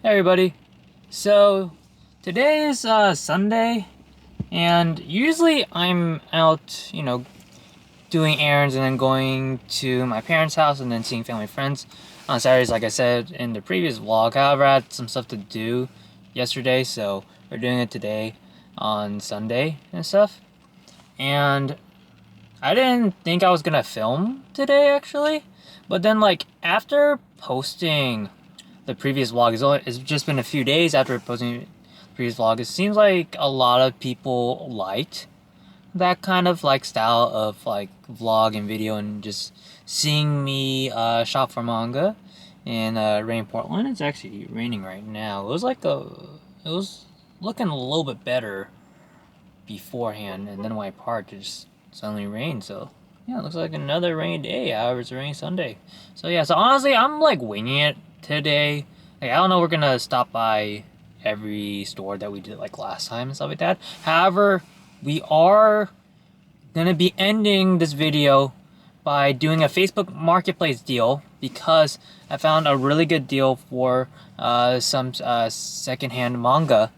Hey everybody. So today is Sunday, and usually I'm out, doing errands and then going to my parents' house and then seeing family friends on Saturdays, like I said in the previous vlog. However, I had some stuff to do yesterday, so we're doing it today on Sunday and stuff. And I didn't think I was gonna film today actually, but then after posting the previous vlog, it's just been a few days after posting the previous vlog, it seems like a lot of people liked that kind of style of vlog and video, and just seeing me shop for manga in rain Portland. It's actually raining right now. It was looking a little bit better beforehand, and then when I parked, it just suddenly rained. So yeah, it looks like another rainy day. However, it's a rainy Sunday. So yeah, so honestly, I'm winging it today. I don't know, we're gonna stop by every store that we did last time and stuff like that. However, we are gonna be ending this video by doing a Facebook Marketplace deal, because I found a really good deal for some secondhand manga,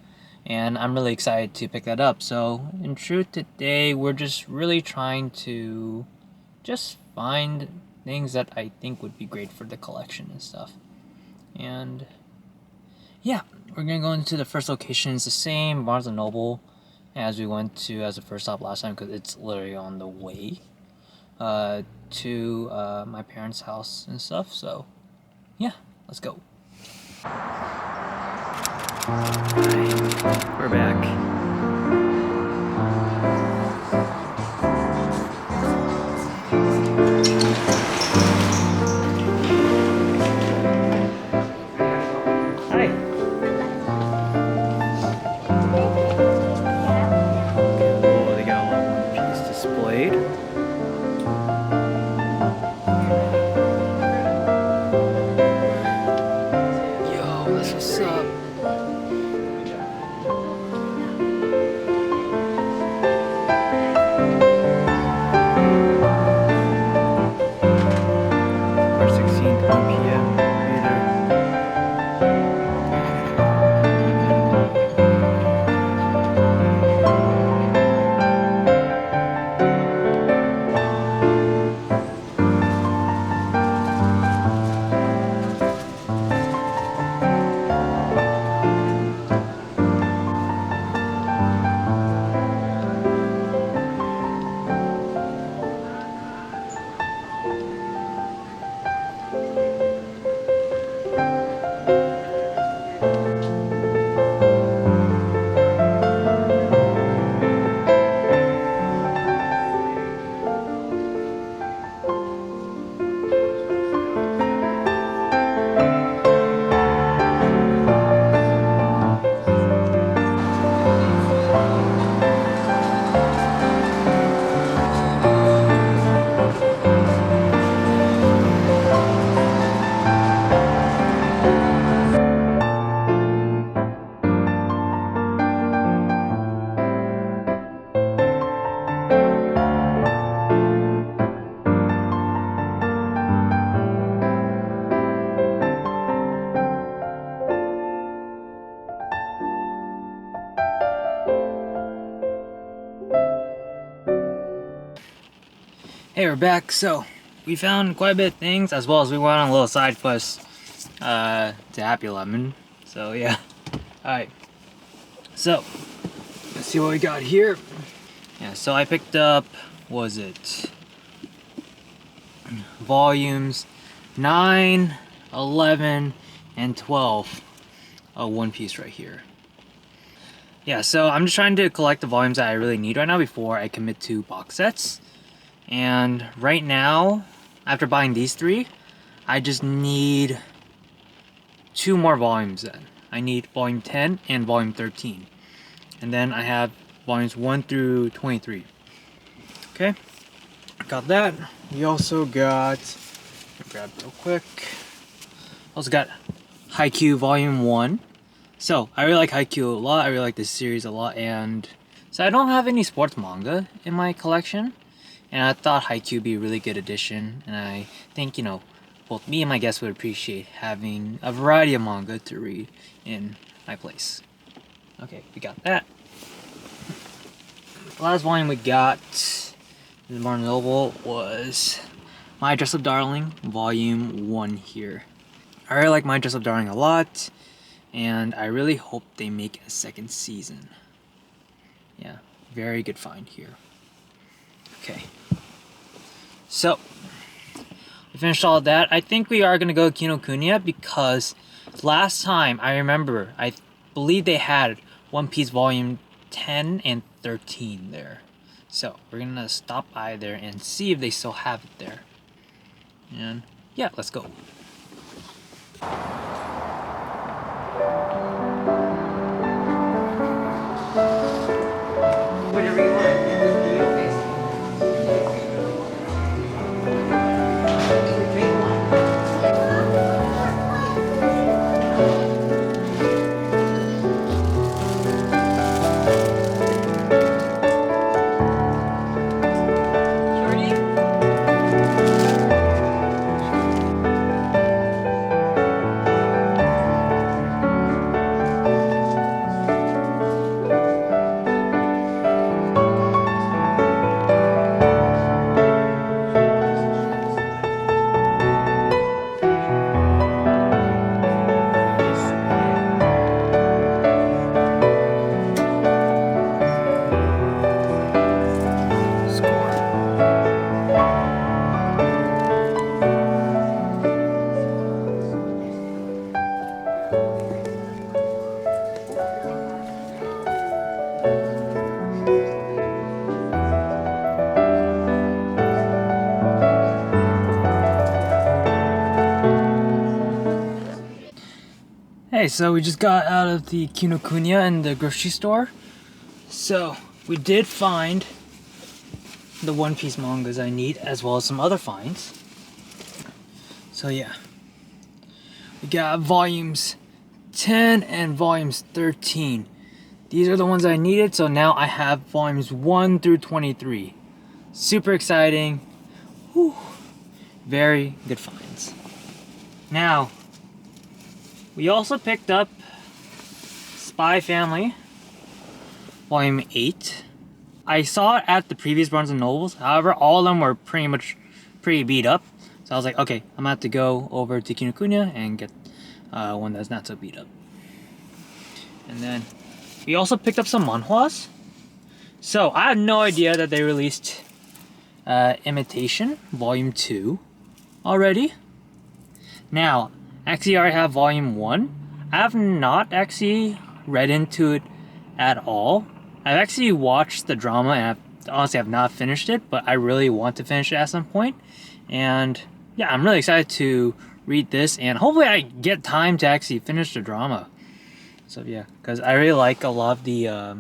and I'm really excited to pick that up. So in truth, today we're just really trying to just find things that I think would be great for the collection and stuff. And yeah, we're gonna go into the first location. It's the same Barnes & Noble as we went to as the first stop last time, because it's literally on the way to my parents' house and stuff. So yeah, let's go. Alright, we're back. Hey, we're back. So we found quite a bit of things, as well as we went on a little side quest to Happy Lemon. So yeah. Alright. So let's see what we got here. Yeah, so I picked up, what was it? Volumes 9, 11, and 12 of One Piece right here. Yeah, so I'm just trying to collect the volumes that I really need right now before I commit to box sets. And right now, after buying these 3, I just need 2 more volumes then. I need volume 10 and volume 13. And then I have volumes 1 through 23. Okay, got that. We also got, grab it real quick. Also got Haikyuu volume 1. So I really like Haikyuu a lot. I really like this series a lot. And so I don't have any sports manga in my collection. And I thought Haikyuu would be a really good addition, and I think, both me and my guests would appreciate having a variety of manga to read in my place. Okay, we got that. The last volume we got in Barnes & Noble was My Dress Up Darling, Volume 1 here. I really like My Dress Up Darling a lot, and I really hope they make a second season. Yeah, very good find here. Okay. So, we finished all of that. I think we are going to go Kinokuniya because last time I remember, I believe they had One Piece Volume 10 and 13 there. So, we're going to stop by there and see if they still have it there. And yeah, let's go. Whatever you want. Hey, so we just got out of the Kinokuniya in the grocery store. So, we did find the One Piece mangas I need, as well as some other finds. So yeah. We got volumes 10 and volumes 13. These are the ones I needed, so now I have volumes 1 through 23. Super exciting. Whew. Very good finds. Now, we also picked up Spy Family, Volume 8. I saw it at the previous Barnes & Nobles. However, all of them were pretty beat up. So I was like, okay, I'm gonna have to go over to Kinokuniya and get one that's not so beat up. And then we also picked up some manhwas. So I had no idea that they released Imitation, Volume 2 already. Now, actually, I already have Volume 1. I have not actually read into it at all. I've actually watched the drama and honestly have not finished it, but I really want to finish it at some point. And yeah, I'm really excited to read this, and hopefully I get time to actually finish the drama. So yeah, because I really like a lot of the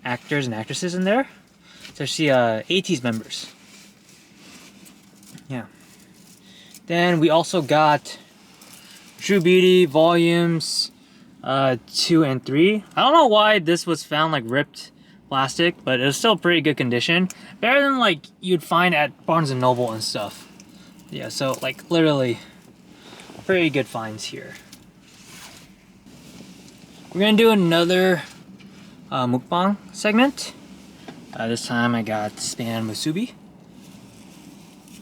actors and actresses in there, especially ATEEZ members. Yeah. Then we also got True Beauty volumes 2 and 3. I don't know why this was found like ripped plastic, but it was still pretty good condition. Better than like you'd find at Barnes & Noble and stuff. Yeah, so like literally pretty good finds here. We're gonna do another mukbang segment. This time I got Span Musubi.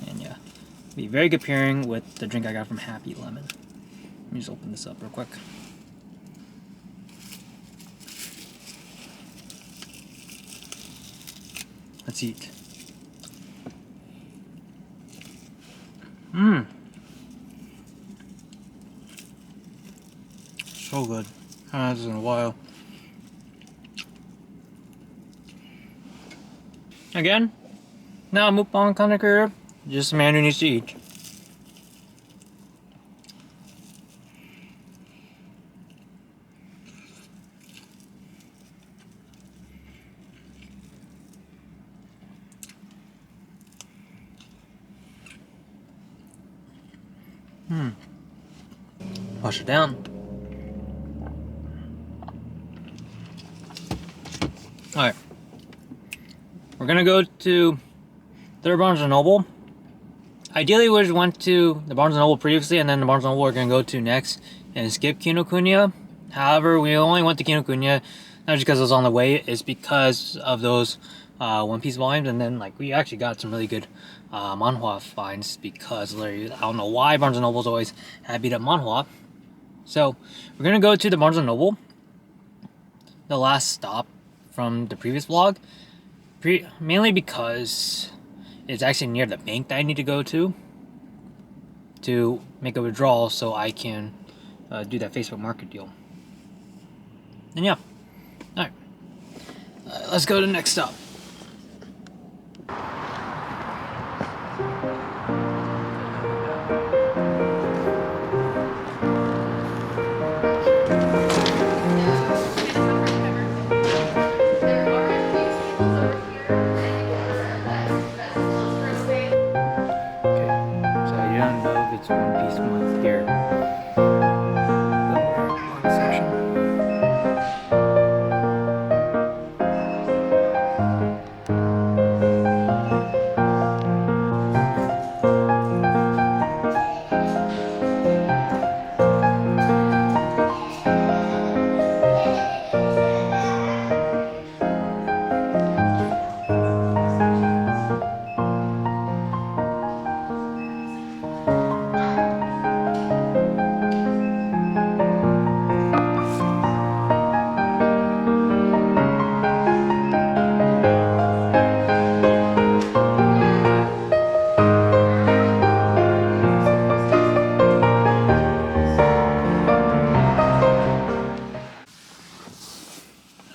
And yeah, be very good pairing with the drink I got from Happy Lemon. Let me just open this up real quick. Let's eat. Mmm. So good. I haven't had this in a while. Again, not a mukbang kind of career, just a man who needs to eat. Wash it down. Alright. We're gonna go to Third Barnes & Noble. ideally we went to the Barnes & Noble previously, and then the Barnes & Noble we're going to go to next and skip Kinokuniya. However, we only went to Kinokuniya not just because it was on the way, it's because of those One Piece volumes, and then like we actually got some really good manhwa finds because literally I don't know why Barnes & Noble's always had beat up manhwa. So we're going to go to the Barnes & Noble, the last stop from the previous vlog, mainly because it's actually near the bank that I need to go to make a withdrawal so I can do that Facebook Market deal. And yeah, alright, let's go to the next stop. It's One Piece month here.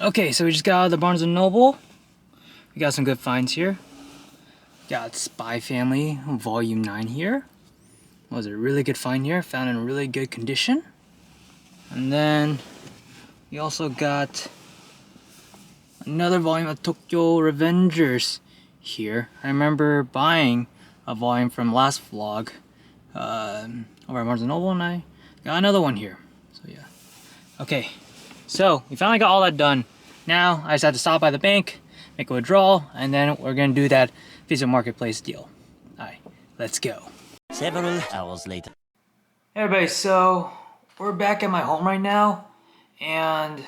Okay, so we just got out of the Barnes & Noble. We got some good finds here. Got Spy Family Volume 9 here. Was a really good find here, found in really good condition. And then we also got another volume of Tokyo Revengers here. I remember buying a volume from last vlog over at Barnes & Noble, and I got another one here. So yeah. Okay, so we finally got all that done. Now I just have to stop by the bank, make a withdrawal, and then we're gonna do that Facebook Marketplace deal. Alright, let's go. Several hours later. Hey everybody, so we're back at my home right now, and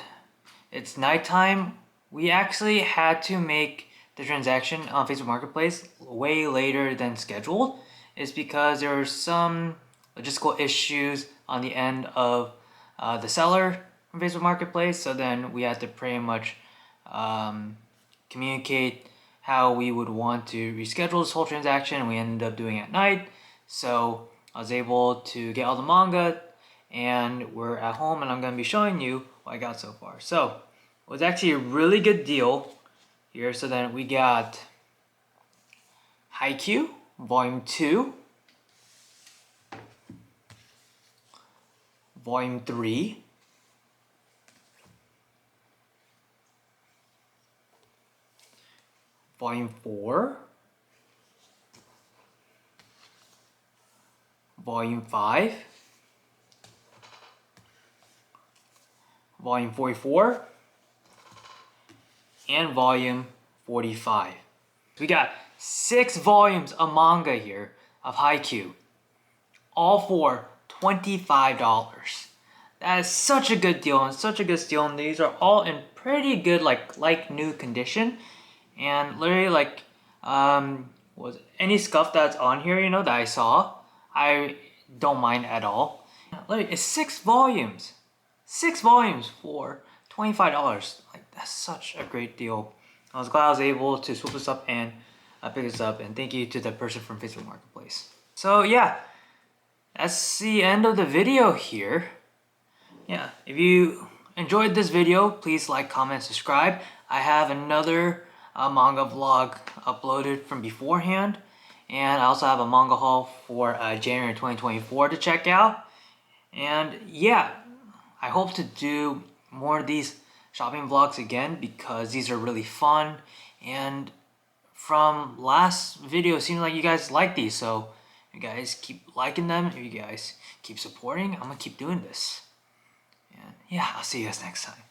it's nighttime. We actually had to make the transaction on Facebook Marketplace way later than scheduled. It's because there were some logistical issues on the end of the seller from Facebook Marketplace, so then we had to pretty much communicate how we would want to reschedule this whole transaction, and we ended up doing it at night. So I was able to get all the manga, and we're at home, and I'm going to be showing you what I got so far. So it was actually a really good deal here. So then we got Haikyuu Volume 2, Volume 3, Volume 4, Volume 5, Volume 44, and Volume 45. We got 6 volumes of manga here of Haikyuu, all for $25. That is such a good deal, and such a good steal, and these are all in pretty good like new condition. And literally was any scuff that's on here, you know, that I saw, I don't mind at all. Literally, it's 6 volumes. 6 volumes for $25. Like, that's such a great deal. I was glad I was able to swoop this up and pick this up, and thank you to the person from Facebook Marketplace. So yeah, that's the end of the video here. Yeah, if you enjoyed this video, please like, comment, subscribe. I have another manga vlog uploaded from beforehand, and I also have a manga haul for January 2024 to check out. And yeah, I hope to do more of these shopping vlogs again because these are really fun, and from last video it seems like you guys like these, so if you guys keep liking them, if you guys keep supporting, I'm gonna keep doing this. And yeah, I'll see you guys next time.